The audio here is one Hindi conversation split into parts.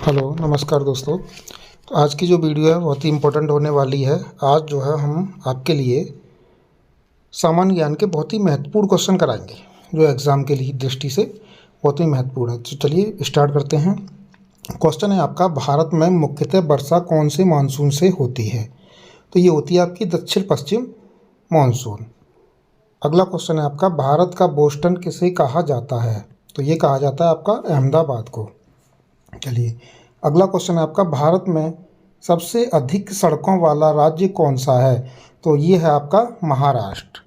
हेलो नमस्कार दोस्तों। तो आज की जो वीडियो है बहुत ही इम्पोर्टेंट होने वाली है। आज जो है हम आपके लिए सामान्य ज्ञान के बहुत ही महत्वपूर्ण क्वेश्चन कराएंगे जो एग्ज़ाम के लिए दृष्टि से बहुत ही महत्वपूर्ण है। तो चलिए स्टार्ट करते हैं। क्वेश्चन है आपका, भारत में मुख्यतः वर्षा कौन से मानसून से होती है? तो ये होती है आपकी दक्षिण पश्चिम मानसून। अगला क्वेश्चन है आपका, भारत का बोस्टन किसे कहा जाता है? तो ये कहा जाता है आपका अहमदाबाद को। चलिए अगला क्वेश्चन है आपका, भारत में सबसे अधिक सड़कों वाला राज्य कौन सा है? तो ये है आपका महाराष्ट्र।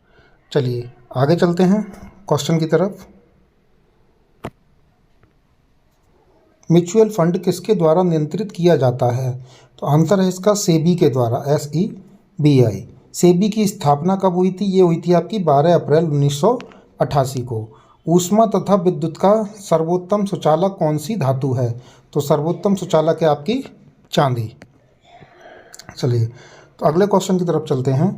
चलिए आगे चलते हैं क्वेश्चन की तरफ। म्यूचुअल फंड किसके द्वारा नियंत्रित किया जाता है? तो आंसर है इसका सेबी के द्वारा, SEBI। सेबी की स्थापना कब हुई थी? ये हुई थी आपकी 12 अप्रैल 1988 को। ऊष्मा तथा विद्युत का सर्वोत्तम सुचालक कौन सी धातु है? तो सर्वोत्तम सुचालक है आपकी चांदी। चलिए तो अगले क्वेश्चन की तरफ चलते हैं।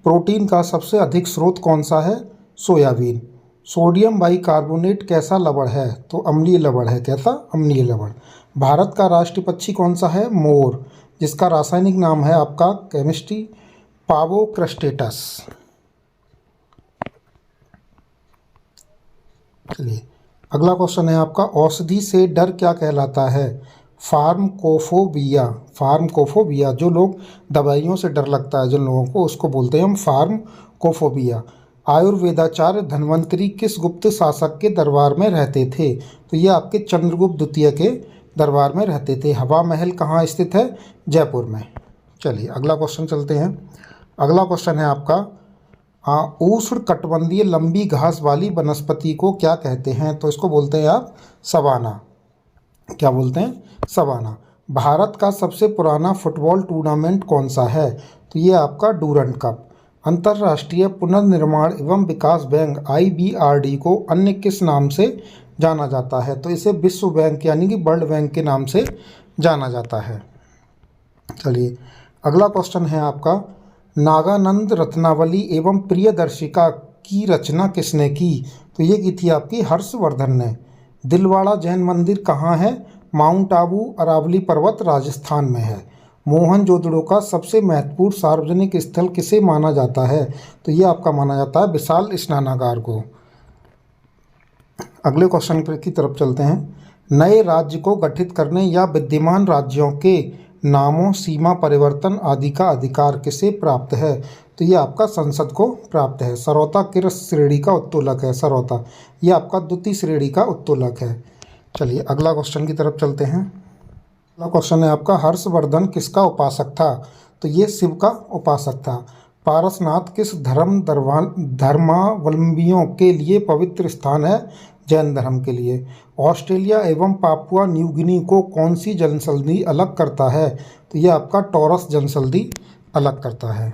प्रोटीन का सबसे अधिक स्रोत कौन सा है? सोयाबीन। सोडियम बाइकार्बोनेट कैसा लवण है? तो अम्लीय लवण है। कैसा? अम्लीय लवण। भारत का राष्ट्रीय पक्षी कौन सा है? मोर, जिसका रासायनिक नाम है आपका केमिस्ट्री पावोक्रस्टेटस। चलिए अगला क्वेश्चन है आपका, औषधि से डर क्या कहलाता है? फार्मकोफोबिया। फार्मकोफोबिया, जो लोग दवाइयों से डर लगता है जिन लोगों को, उसको बोलते हैं हम फार्मकोफोबिया। आयुर्वेदाचार्य धन्वंतरी किस गुप्त शासक के दरबार में रहते थे? तो ये आपके चंद्रगुप्त द्वितीय के दरबार में रहते थे। हवा महल कहाँ स्थित है? जयपुर में। चलिए अगला क्वेश्चन चलते हैं। अगला क्वेश्चन है आपका, उष्णकटिबंधीय लंबी घास वाली वनस्पति को क्या कहते हैं? तो इसको बोलते हैं आप सवाना। क्या बोलते हैं? सवाना। भारत का सबसे पुराना फुटबॉल टूर्नामेंट कौन सा है? तो ये आपका डूरंड कप। अंतर्राष्ट्रीय पुनर्निर्माण एवं विकास बैंक IBRD को अन्य किस नाम से जाना जाता है? तो इसे विश्व बैंक यानी कि वर्ल्ड बैंक के नाम से जाना जाता है। चलिए अगला क्वेश्चन है आपका, नागानंद रत्नावली एवं प्रियदर्शिका की रचना किसने की? तो ये की थी आपकी हर्षवर्धन ने। दिलवाड़ा जैन मंदिर कहाँ है? माउंट आबू अरावली पर्वत राजस्थान में है। मोहनजोदड़ो का सबसे महत्वपूर्ण सार्वजनिक स्थल किसे माना जाता है? तो ये आपका माना जाता है विशाल स्नानागार को। अगले क्वेश्चन की तरफ चलते हैं। नए राज्य को गठित करने या विद्यमान राज्यों के नामों, सीमा परिवर्तन आदि का अधिकार किसे प्राप्त है? तो ये आपका संसद को प्राप्त है। सरौता किस श्रेणी का उत्तोलक है? सरौता ये आपका द्वितीय श्रेणी का उत्तोलक है। चलिए अगला क्वेश्चन की तरफ चलते हैं। अगला क्वेश्चन है आपका, हर्षवर्धन किसका उपासक था? तो ये शिव का उपासक था। पारसनाथ किस धर्मावलंबियों के लिए पवित्र स्थान है? जैन धर्म के लिए। ऑस्ट्रेलिया एवं पापुआ न्यू गिनी को कौन सी जनसंधि अलग करता है? तो ये आपका टॉरस जनसंधि अलग करता है।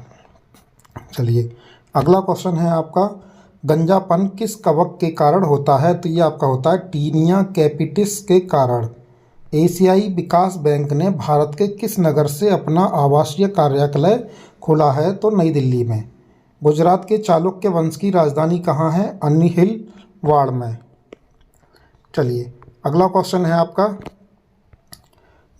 चलिए अगला क्वेश्चन है आपका, गंजापन किस कवक के कारण होता है? तो ये आपका होता है टीनिया कैपिटिस के कारण। एशियाई विकास बैंक ने भारत के किस नगर से अपना आवासीय कार्यालय खोला है? तो नई दिल्ली में। गुजरात के चालुक्य वंश की राजधानी कहाँ है? अनिहिलवाड़ में। चलिए अगला क्वेश्चन है आपका,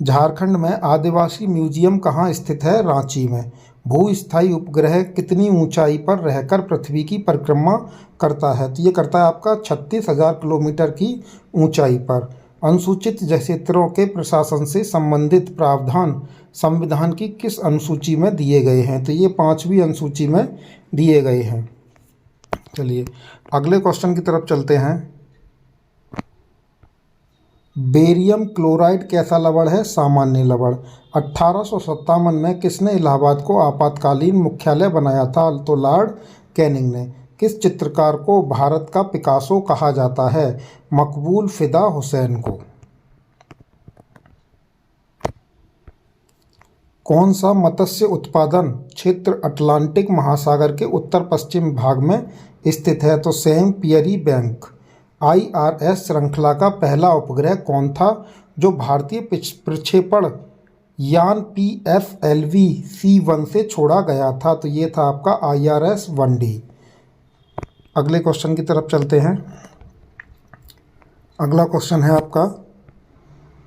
झारखंड में आदिवासी म्यूजियम कहाँ स्थित है? रांची में। भूस्थायी उपग्रह कितनी ऊंचाई पर रहकर पृथ्वी की परिक्रमा करता है? तो ये करता है आपका 36,000 किलोमीटर की ऊंचाई पर। अनुसूचित क्षेत्रों के प्रशासन से संबंधित प्रावधान संविधान की किस अनुसूची में दिए गए हैं? तो ये 5वीं अनुसूची में दिए गए हैं। चलिए अगले क्वेश्चन की तरफ चलते हैं। बेरियम क्लोराइड कैसा लवण है? सामान्य लवण। 1857 में किसने इलाहाबाद को आपातकालीन मुख्यालय बनाया था? तो लॉर्ड कैनिंग ने। किस चित्रकार को भारत का पिकासो कहा जाता है? मकबूल फिदा हुसैन को। कौन सा मत्स्य उत्पादन क्षेत्र अटलांटिक महासागर के उत्तर पश्चिम भाग में स्थित है? तो सेंट पियरी बैंक। IRS श्रृंखला का पहला उपग्रह कौन था जो भारतीय प्रक्षेपण यान PFLV-C1 से छोड़ा गया था? तो ये था आपका IRS-1D। अगले क्वेश्चन की तरफ चलते हैं। अगला क्वेश्चन है आपका,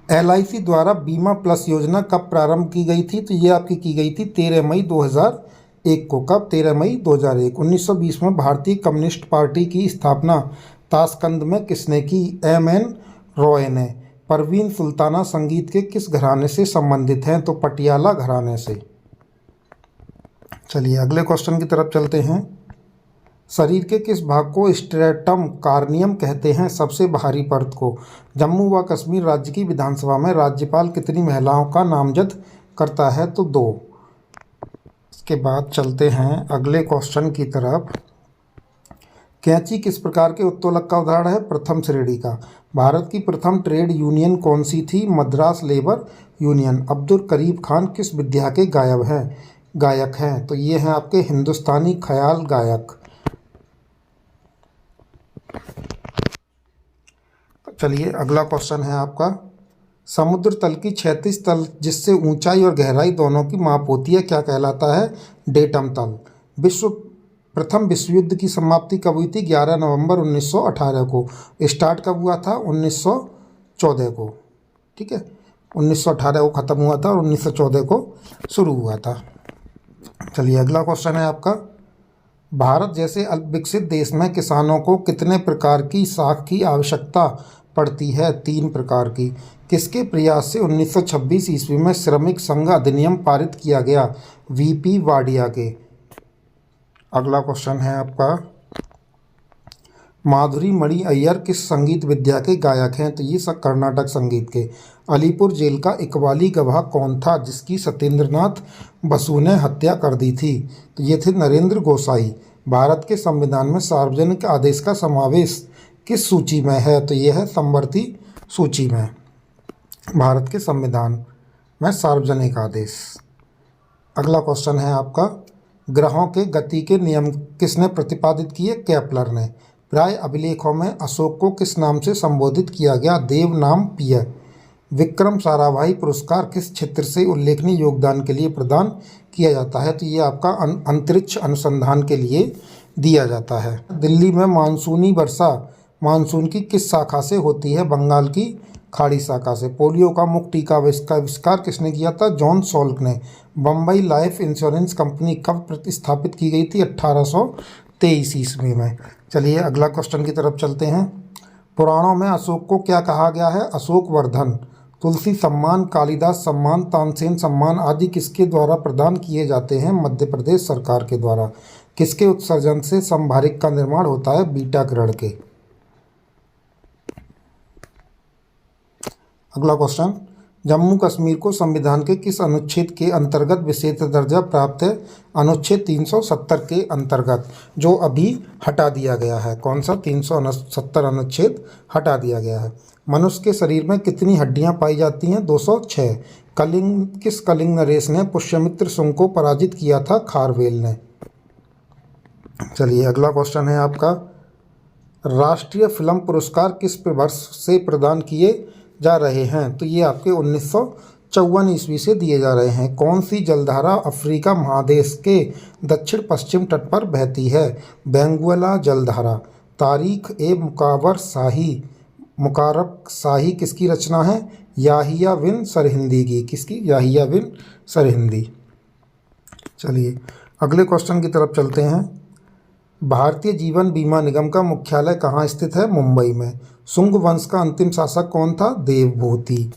LIC द्वारा बीमा प्लस योजना कब प्रारंभ की गई थी? तो ये आपकी की गई थी 13 मई 2001 को। कब? 13 मई 2001। 1920 में भारतीय कम्युनिस्ट पार्टी की स्थापना ताशकंद में किसने की? MN रॉय ने। परवीन सुल्ताना संगीत के किस घराने से संबंधित हैं? तो पटियाला घराने से। चलिए अगले क्वेश्चन की तरफ चलते हैं। शरीर के किस भाग को स्ट्रेटम कार्नियम कहते हैं? सबसे बाहरी परत को। जम्मू व कश्मीर राज्य की विधानसभा में राज्यपाल कितनी महिलाओं का नामजद करता है? तो 2। इसके बाद चलते हैं अगले क्वेश्चन की तरफ। कैंची किस प्रकार के उत्तोलक का उदाहरण है? प्रथम श्रेणी का। भारत की प्रथम ट्रेड यूनियन कौन सी थी? Madras labour union. अब्दुल करीम खान किस विद्या के गायक हैं? तो ये हैं आपके हिंदुस्तानी ख्याल गायक। चलिए अगला क्वेश्चन है आपका। समुद्र तल की क्षैतिज तल जिससे ऊंचाई और गहराई दोनों की माप होती है क्या कहलाता है? डेटम तल। प्रथम विश्व युद्ध की समाप्ति कब हुई थी? 11 नवंबर 1918 को। स्टार्ट कब हुआ था? 1914 को। ठीक है, 1918 को ख़त्म हुआ था और 1914 को शुरू हुआ था। चलिए अगला क्वेश्चन है आपका। भारत जैसे अल्पविकसित देश में किसानों को कितने प्रकार की साख की आवश्यकता पड़ती है? 3 प्रकार की। किसके प्रयास से 1926 ईस्वी में श्रमिक संघ अधिनियम पारित किया गया? VP वाडिया के। अगला क्वेश्चन है आपका। माधुरी मणि अय्यर किस संगीत विद्या के गायक हैं? तो ये सब कर्नाटक संगीत के। अलीपुर जेल का इकबाली गवाह कौन था जिसकी सत्येंद्रनाथ बसु ने हत्या कर दी थी? तो ये थे नरेंद्र गोसाई। भारत के संविधान में सार्वजनिक आदेश का समावेश किस सूची में है? तो ये है समवर्ती सूची में। भारत के संविधान में सार्वजनिक आदेश। अगला क्वेश्चन है आपका। ग्रहों के गति के नियम किसने प्रतिपादित किए? केपलर ने। प्राय अभिलेखों में अशोक को किस नाम से संबोधित किया गया? देव नाम पिय। विक्रम साराभाई पुरस्कार किस क्षेत्र से उल्लेखनीय योगदान के लिए प्रदान किया जाता है? तो ये आपका अंतरिक्ष अनुसंधान के लिए दिया जाता है। दिल्ली में मानसूनी वर्षा मानसून की किस शाखा से होती है? बंगाल की खाड़ी शाखा से। पोलियो का मुक्त टीका का आविष्कार किसने किया था? जॉन सॉल्क ने। बम्बई लाइफ इंश्योरेंस कंपनी कब प्रतिस्थापित की गई थी? 1823 ईस्वी में। चलिए अगला क्वेश्चन की तरफ चलते हैं। पुराणों में अशोक को क्या कहा गया है? अशोक वर्धन। तुलसी सम्मान, कालिदास सम्मान, तानसेन सम्मान आदि किसके द्वारा प्रदान किए जाते हैं? मध्य प्रदेश सरकार के द्वारा। किसके उत्सर्जन से संभारिक का निर्माण होता है? बीटा किरण के। अगला क्वेश्चन। जम्मू कश्मीर को संविधान के किस अनुच्छेद के अंतर्गत विशेष दर्जा प्राप्त है? अनुच्छेद 370 के अंतर्गत, जो अभी हटा दिया गया है। कौन सा? 370 अनुच्छेद हटा दिया गया है। मनुष्य के शरीर में कितनी हड्डियां पाई जाती हैं? 206। किस कलिंग नरेश ने पुष्यमित्र शुंग को पराजित किया था? खारवेल ने। चलिए अगला क्वेश्चन है आपका। राष्ट्रीय फिल्म पुरस्कार किस वर्ष से प्रदान किए जा रहे हैं? तो ये आपके 1954 ईस्वी से दिए जा रहे हैं। कौन सी जलधारा अफ्रीका महादेश के दक्षिण पश्चिम तट पर बहती है? बेंगुएला जलधारा। तारीख ए मुकारक शाही किसकी रचना है? याहिया बिन सरहिंदी की। किसकी? याहिया बिन सरहिंदी। चलिए अगले क्वेश्चन की तरफ चलते हैं। भारतीय जीवन बीमा निगम का मुख्यालय कहाँ स्थित है? मुंबई में। शुंग वंश का अंतिम शासक कौन था? देवभूति।